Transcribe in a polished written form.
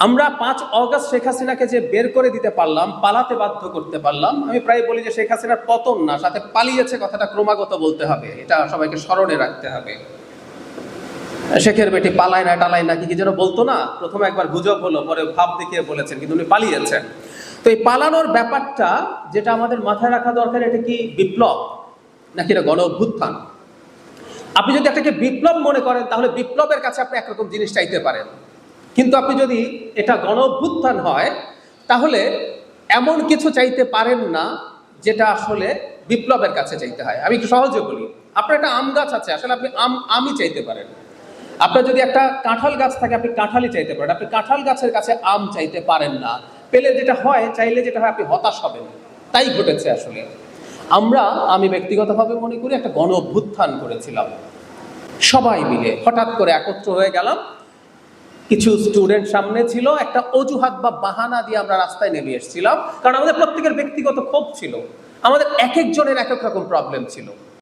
আমরা 5 অগস্ট শেখ হাসিনাকে যে বের করে দিতে পারলাম, পালাতে বাধ্য করতে পারলাম, আমি প্রায় বলি যে শেখ হাসিনার পতন না, সাথে পালিয়েছে কথাটা ক্রমাগত বলতে হবে, এটা সবাইকে স্মরণে রাখতে হবে। শেখের বেটি পালায় না টালায় না কি যেন বলতো না, প্রথমে একবার গুজব হলো, পরে ভাব দেখিয়ে বলেছেন, কিন্তু উনি পালিয়েছেন। তো এই পালানোর ব্যাপারটা যেটা আমাদের মাথায় রাখা দরকার, এটা কি বিপ্লব নাকি এটা গণ অভ্যুত্থান? আপনি যদি এটাকে বিপ্লব মনে করেন তাহলে বিপ্লবের কাছে আপনি একরকম জিনিস চাইতে পারেন, কিন্তু আপনি যদি এটা গণ অভ্যুত্থান হয় তাহলে এমন কিছু চাইতে পারেন না যেটা আসলে বিপ্লবের কাছে চাইতে হয়। আমি একটু সহজে বলি, আপনার একটা আম গাছ আছে, আসলে আপনি আমই চাইতে পারেন। আপনার যদি একটা কাঁঠাল গাছ থাকে, আপনি কাঁঠালই চাইতে পারেন, আপনি কাঁঠাল গাছের কাছে আম চাইতে পারেন না। পেলে যেটা হয়, চাইলে যেটা হয়, আপনি হতাশ হবেন। তাই ঘটেছে আসলে। আমি ব্যক্তিগতভাবে মনে করি একটা গণ অভ্যুত্থান করেছিলাম, সবাই মিলে হঠাৎ করে একত্র হয়ে গেলাম। কিছু স্টুডেন্ট সামনে ছিল, একটা অজুহাত বা বাহানা দিয়ে আমরা রাস্তায় নেমে এসেছিলাম, কারণ আমাদের প্রত্যেকের ব্যক্তিগত ক্ষোভ ছিল, আমাদের এক একজনের এক এক রকম প্রবলেম ছিল।